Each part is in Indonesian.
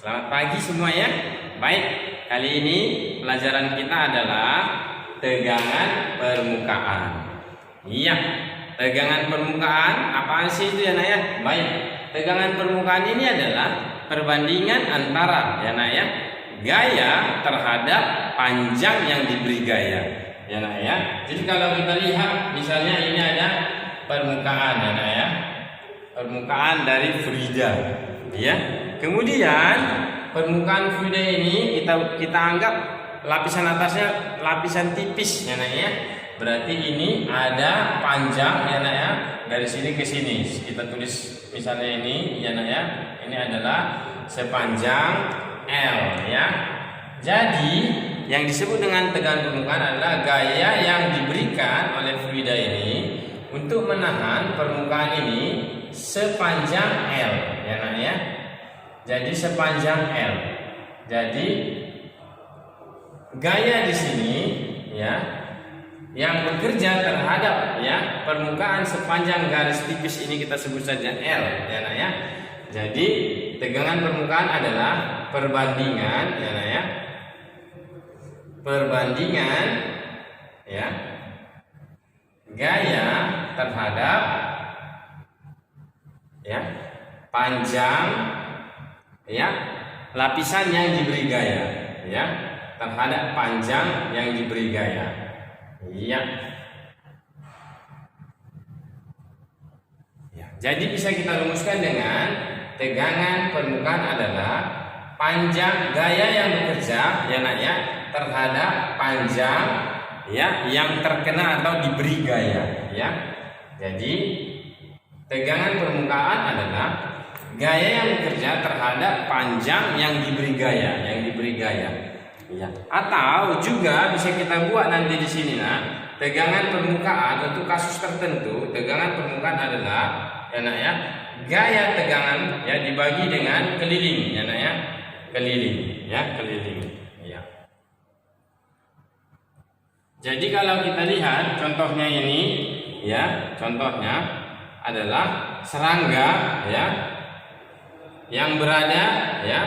Selamat pagi semua ya. Baik, kali ini pelajaran kita adalah tegangan permukaan. Iya, tegangan permukaan apaan sih itu ya nak ya? Baik, tegangan permukaan ini adalah perbandingan antara ya nak ya, gaya terhadap panjang yang diberi gaya ya nak ya. Jadi kalau kita lihat misalnya ini ada permukaan ya nak ya, permukaan dari fluida ya. Kemudian permukaan fluida ini kita anggap lapisan atasnya lapisan tipis ya nak ya. Berarti ini ada panjang ya nak ya, dari sini ke sini. Kita tulis misalnya ini ya nak ya. Ini adalah sepanjang L ya. Jadi yang disebut dengan tegangan permukaan adalah gaya yang diberikan oleh fluida ini untuk menahan permukaan ini sepanjang L ya nak ya. Jadi sepanjang L. Jadi gaya di sini ya yang bekerja terhadap ya permukaan sepanjang garis tipis ini kita sebut saja L ya nak ya. Jadi tegangan permukaan adalah perbandingan ya nak ya. Perbandingan ya gaya terhadap ya panjang ya lapisan yang diberi gaya ya terhadap panjang yang diberi gaya ya. Jadi bisa kita rumuskan dengan tegangan permukaan adalah panjang gaya yang bekerja ya nak ya terhadap panjang ya yang terkena atau diberi gaya ya. Jadi tegangan permukaan adalah gaya yang bekerja terhadap panjang yang diberi gaya, ya. Atau juga bisa kita buat nanti di sini nah, tegangan permukaan untuk kasus tertentu, tegangan permukaan adalah ya nak ya, gaya tegangan ya dibagi dengan keliling ya nak ya, keliling. Ya. Jadi kalau kita lihat contohnya ini ya, contohnya adalah serangga ya yang berada ya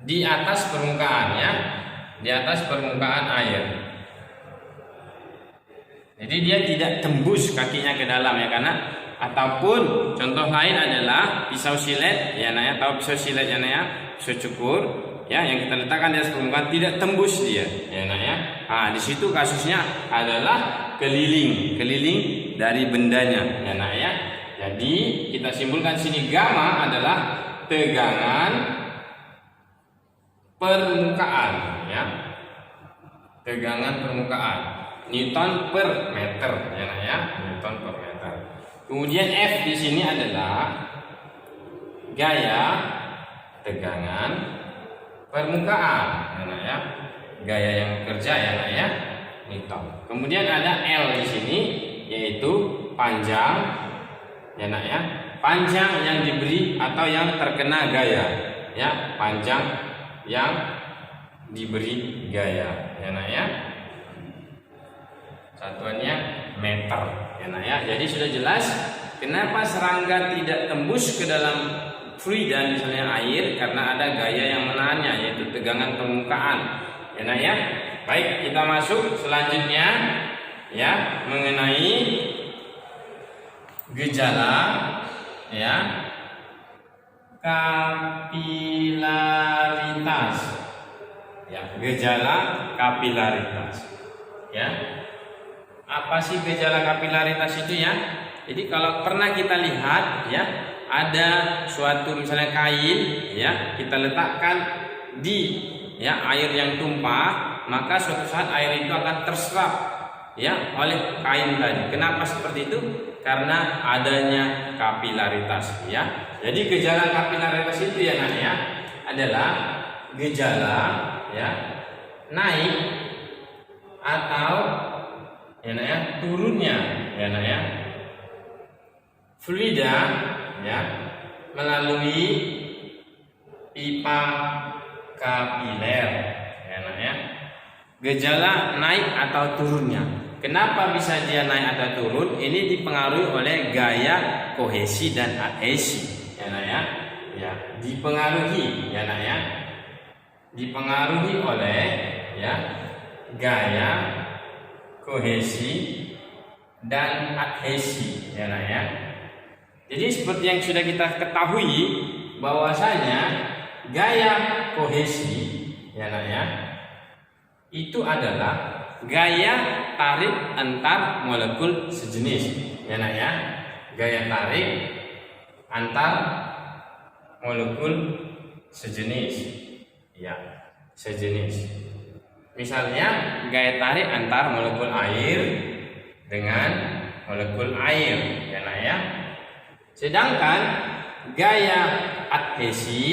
di atas permukaan ya, di atas permukaan air. Jadi dia tidak tembus kakinya ke dalam ya, karena ataupun contoh lain adalah pisau silet ya nah ya, tahu pisau silet ya nah ya, pisau cukur ya yang kita letakkan di atas permukaan tidak tembus dia ya nah ya. Nah, di situ kasusnya adalah keliling dari bendanya ya nah ya. Jadi kita simpulkan sini gamma adalah tegangan permukaan ya, tegangan permukaan Newton per meter ya nah ya, Newton per meter. Kemudian F di sini adalah gaya tegangan permukaan ya nah ya, gaya yang bekerja ya nah ya, Newton. Kemudian ada L di sini yaitu panjang ya nak ya, panjang yang diberi atau yang terkena gaya ya, panjang yang diberi gaya ya nak ya, satuannya meter ya nak ya. Jadi sudah jelas kenapa serangga tidak tembus ke dalam fluida misalnya air, karena ada gaya yang menahannya yaitu tegangan permukaan ya nak ya. Baik, kita masuk selanjutnya ya mengenai gejala ya kapilaritas ya, gejala kapilaritas ya. Apa sih gejala kapilaritas itu ya? Jadi kalau pernah kita lihat ya, ada suatu misalnya kain ya, kita letakkan di ya air yang tumpah, maka suatu saat air itu akan terserap ya oleh kain tadi. Kenapa seperti itu? Karena adanya kapilaritas ya. Jadi gejala kapilaritas itu ya nak ya adalah gejala ya naik atau ya nak ya turunnya ya nak ya fluida ya melalui pipa kapiler ya nak ya. Gejala naik atau turunnya. Kenapa bisa dia naik atau turun? Ini dipengaruhi oleh gaya kohesi dan adhesi. Ya, nah ya. Ya. Ya, dipengaruhi ya nak ya. Dipengaruhi oleh ya gaya, kohesi dan adhesi ya nak ya. Jadi seperti yang sudah kita ketahui bahwasanya gaya kohesi ya nak ya itu adalah gaya tarik antar molekul sejenis ya nak ya. Gaya tarik antar molekul sejenis ya, sejenis. Misalnya gaya tarik antar molekul air dengan molekul air ya nak ya. Sedangkan gaya adhesi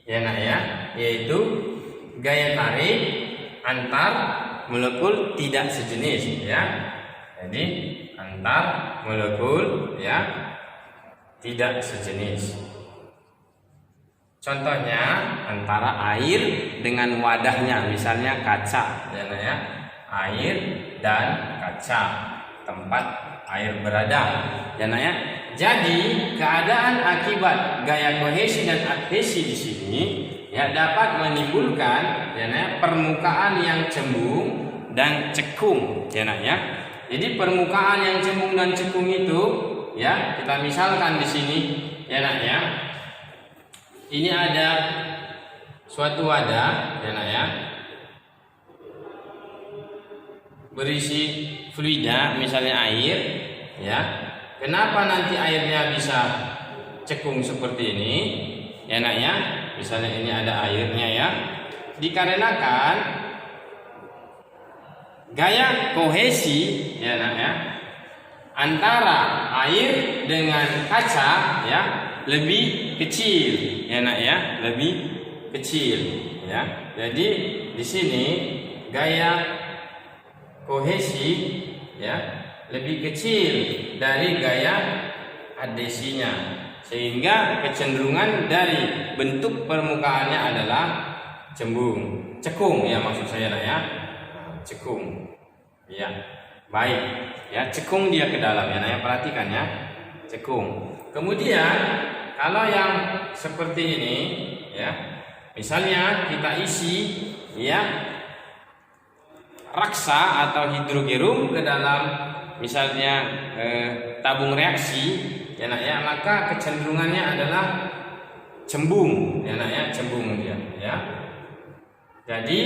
ya nak ya, yaitu gaya tarik antar molekul tidak sejenis ya. Jadi antar molekul ya tidak sejenis. Contohnya antara air dengan wadahnya, misalnya kaca ya nak ya. Air dan kaca, tempat air berada ya nak ya. Jadi keadaan akibat gaya kohesi dan adhesi di sini ya dapat menimbulkan ya nak, permukaan yang cembung dan cekung ya nak ya. Jadi permukaan yang cembung dan cekung itu ya kita misalkan di sini ya nak ya. Ini ada suatu wadah ya nak ya, berisi fluida misalnya air ya. Kenapa nanti airnya bisa cekung seperti ini ya nak ya? Misalnya ini ada airnya ya. Dikarenakan gaya kohesi ya nak ya antara air dengan kaca ya lebih kecil ya nak ya, lebih kecil ya. Jadi di sini gaya kohesi ya lebih kecil dari gaya adhesinya, sehingga kecenderungan dari bentuk permukaannya adalah cembung, cekung ya maksud saya nak ya, cekung ya. Baik ya, cekung dia ke dalam ya nak ya, perhatikan ya, cekung. Kemudian kalau yang seperti ini ya, misalnya kita isi ya raksa atau hidrogerum ke dalam misalnya tabung reaksi ya nak ya, maka kecenderungannya adalah cembung ya nak ya, cembung dia ya. Jadi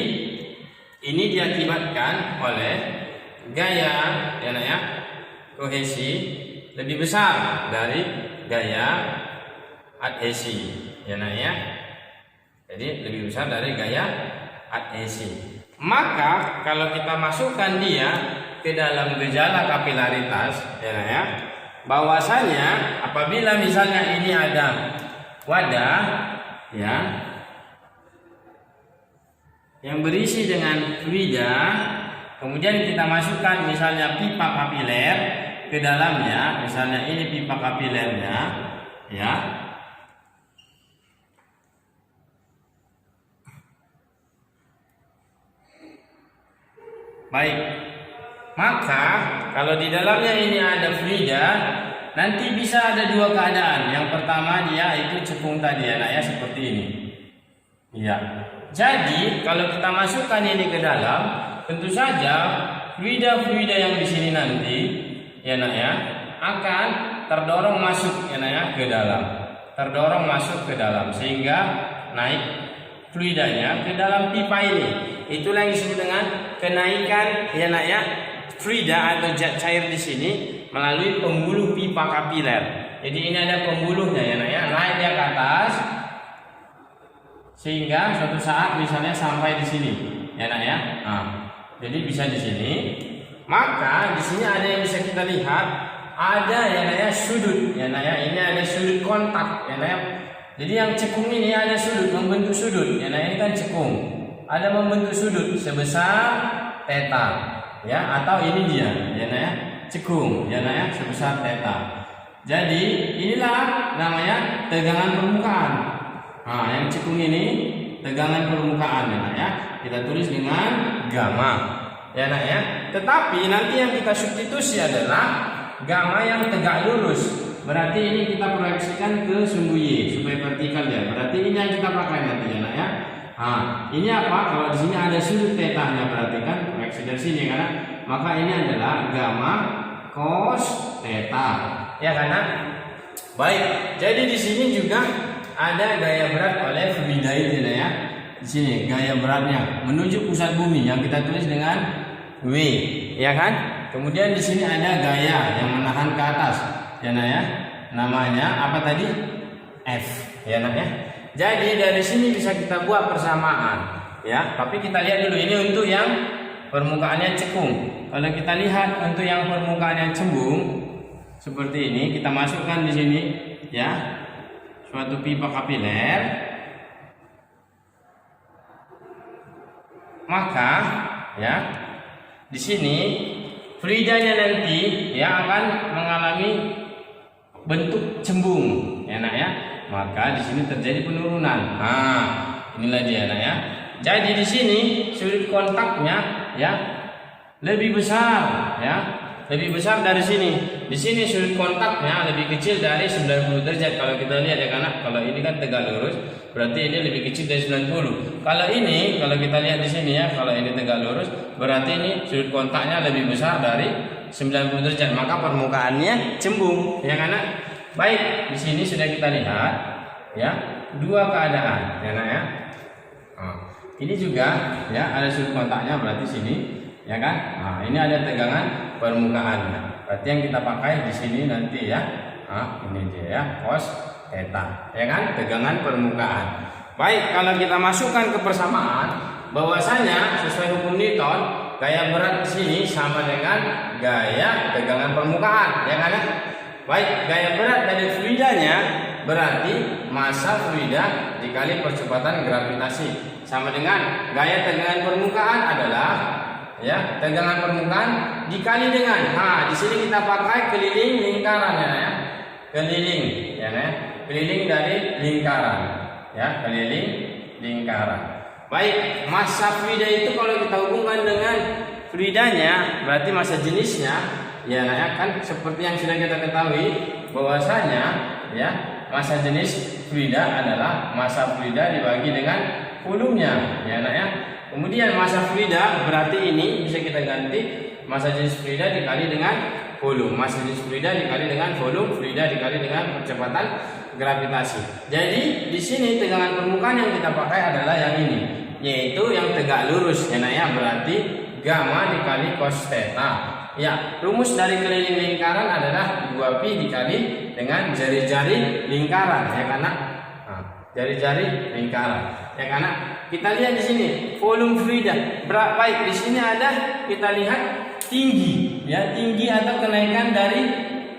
ini diakibatkan oleh gaya ya nak ya kohesi lebih besar dari gaya adhesi ya nak ya. Jadi lebih besar dari gaya adhesi. Maka kalau kita masukkan dia ke dalam gejala kapilaritas ya, bahwasanya apabila misalnya ini ada wadah ya yang berisi dengan fluida, kemudian kita masukkan misalnya pipa kapiler ke dalamnya, misalnya ini pipa kapilernya ya. Baik, maka kalau di dalamnya ini ada fluida, nanti bisa ada dua keadaan. Yang pertama dia itu cekung tadi ya nak ya, seperti ini. Ya. Jadi kalau kita masukkan ini ke dalam, tentu saja fluida-fluida yang di sini nanti ya nak ya akan terdorong masuk ya nak ya ke dalam. Terdorong masuk ke dalam sehingga naik fluidanya ke dalam pipa ini. Itulah yang disebut dengan kenaikan ya nak ya fluida atau zat cair di sini melalui pembuluh pipa kapiler. Jadi ini ada pembuluhnya ya nak ya, naik dia ke atas sehingga suatu saat misalnya sampai di sini ya nak ya. Nah, jadi bisa di sini. Maka di sini ada yang bisa kita lihat, ada ya nak ya sudut ya nak ya. Ini ada sudut kontak ya nak ya. Jadi yang cekung ini ada sudut, membentuk sudut ya nak, ini kan cekung. Ada membentuk sudut sebesar theta ya, atau ini dia ya nak ya, cekung ya nak ya, sebesar theta. Jadi inilah namanya tegangan permukaan. Nah, yang cekung ini tegangan permukaan ya nak ya, kita tulis dengan gamma ya nak ya. Tetapi nanti yang kita substitusi adalah gamma yang tegak lurus berarti ini kita proyeksikan ke sumbu Y supaya vertikal ya. Berarti ini yang kita pakai nanti ya nak ya. Nah, ini apa? Kalau di sini ada sudut tetanya, berarti kan proyeksi dari sini karena maka ini adalah gamma cos theta. Ya karena baik. Jadi di sini juga ada gaya berat oleh fluida itu ya. Di sini gaya beratnya menuju pusat bumi yang kita tulis dengan W, ya kan? Kemudian di sini ada gaya yang menahan ke atas, ya nak ya. Namanya apa tadi? F, ya nak ya. Jadi dari sini bisa kita buat persamaan, ya. Tapi kita lihat dulu ini untuk yang permukaannya cekung. Kalau kita lihat untuk yang permukaannya cembung seperti ini, kita masukkan di sini, ya, suatu pipa kapiler. Maka, ya, di sini fluidanya nanti ya akan mengalami bentuk cembung, ya nak ya. Maka di sini terjadi penurunan. Nah, inilah dia nak ya. Jadi di sini sudut kontaknya ya lebih besar, ya. Lebih besar dari sini. Di sini sudut kontaknya lebih kecil dari 90 derajat kalau kita lihat ya karena kalau ini kan tegak lurus, berarti ini lebih kecil dari 90. Kalau ini kalau kita lihat di sini ya, kalau ini tegak lurus, berarti ini sudut kontaknya lebih besar dari 90 derajat, maka permukaannya cembung ya karena baik. Di sini sudah kita lihat ya dua keadaan ya nak ya. Nah, ini juga ya ada sudut kontaknya berarti sini ya kan. Nah, ini ada tegangan permukaannya. Berarti yang kita pakai di sini nanti ya. Nah, ini dia ya cos theta ya kan, tegangan permukaan. Baik, kalau kita masukkan ke persamaan bahwasanya sesuai hukum Newton, gaya berat di sini sama dengan gaya tegangan permukaan ya kan. Baik, gaya berat dari fluidanya berarti massa fluida dikali percepatan gravitasi sama dengan gaya tegangan permukaan adalah ya tegangan permukaan dikali dengan di sini kita pakai keliling lingkaran ya, keliling ya, keliling dari lingkaran ya, keliling lingkaran. Baik, massa fluida itu kalau kita hubungkan dengan fluidanya berarti massa jenisnya ya kan seperti yang sudah kita ketahui bahwasanya ya massa jenis fluida adalah massa fluida dibagi dengan volumenya ya nak ya. Kemudian massa fluida berarti ini bisa kita ganti massa jenis fluida dikali dengan volume. Massa jenis fluida dikali dengan volume, fluida dikali dengan percepatan gravitasi. Jadi di sini tegangan permukaan yang kita pakai adalah yang ini, yaitu yang tegak lurus ya nak ya, berarti gamma dikali cos theta. Ya, rumus dari keliling lingkaran adalah 2pi dikali dengan jari-jari lingkaran ya karena jari-jari lingkaran ya karena kita lihat di sini volume fluida baik di sini ada kita lihat tinggi ya, tinggi atau kenaikan dari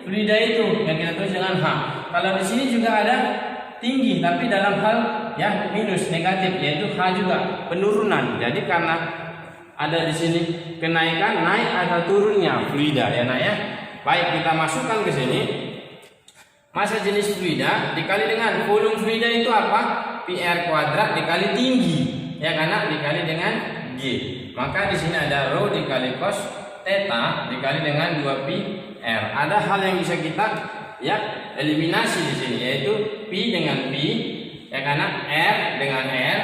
fluida itu yang kita tulis dengan H. Kalau di sini juga ada tinggi tapi dalam hal ya minus negatif yaitu H juga penurunan. Jadi karena ada di sini kenaikan naik atau turunnya fluida ya nak ya. Baik, kita masukkan ke sini massa jenis fluida dikali dengan volume fluida itu apa? PR kuadrat dikali tinggi ya karena dikali dengan G. Maka di sini ada rho dikali cos theta dikali dengan 2pi R. Ada hal yang bisa kita ya eliminasi di sini yaitu pi dengan pi ya karena R dengan R.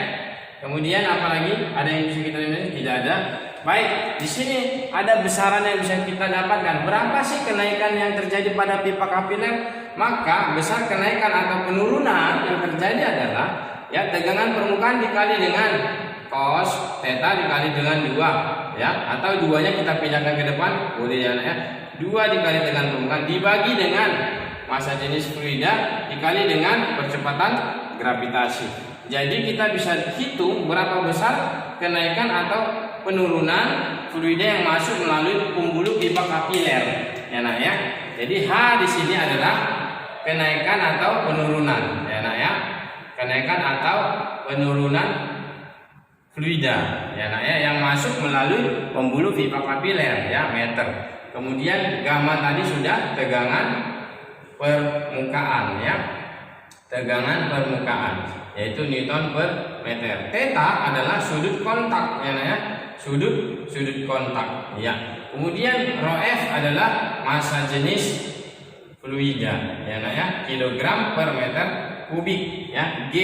Kemudian apalagi ada yang bisa kita eliminasi? Tidak ada. Baik, di sini ada besaran yang bisa kita dapatkan. Berapa sih kenaikan yang terjadi pada pipa kapiler? Maka besar kenaikan atau penurunan yang terjadi adalah ya tegangan permukaan dikali dengan cos theta dikali dengan 2 ya, atau 2-nya kita pindahkan ke depan boleh ya, 2 dikali tegangan permukaan dibagi dengan massa jenis fluida dikali dengan percepatan gravitasi. Jadi kita bisa hitung berapa besar kenaikan atau penurunan fluida yang masuk melalui pembuluh pipa kapiler ya nak ya. Jadi H di sini adalah kenaikan atau penurunan ya nak ya, kenaikan atau penurunan fluida ya nak ya yang masuk melalui pembuluh pipa kapiler ya meter. Kemudian gamma tadi sudah tegangan permukaan ya, tegangan permukaan yaitu Newton per meter. Theta adalah sudut kontak ya nak ya, sudut kontak ya. Kemudian rho F adalah massa jenis fluida ya nak ya, kilogram per meter kubik ya. G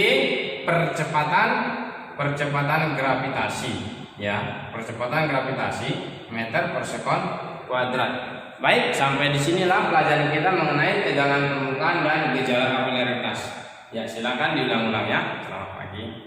percepatan gravitasi ya, percepatan gravitasi meter per sekon kuadrat. Baik, sampai di sinilah pelajaran kita mengenai tegangan permukaan dan gejala kapilaritas. Ya, silakan diulang-ulang ya. Selamat pagi.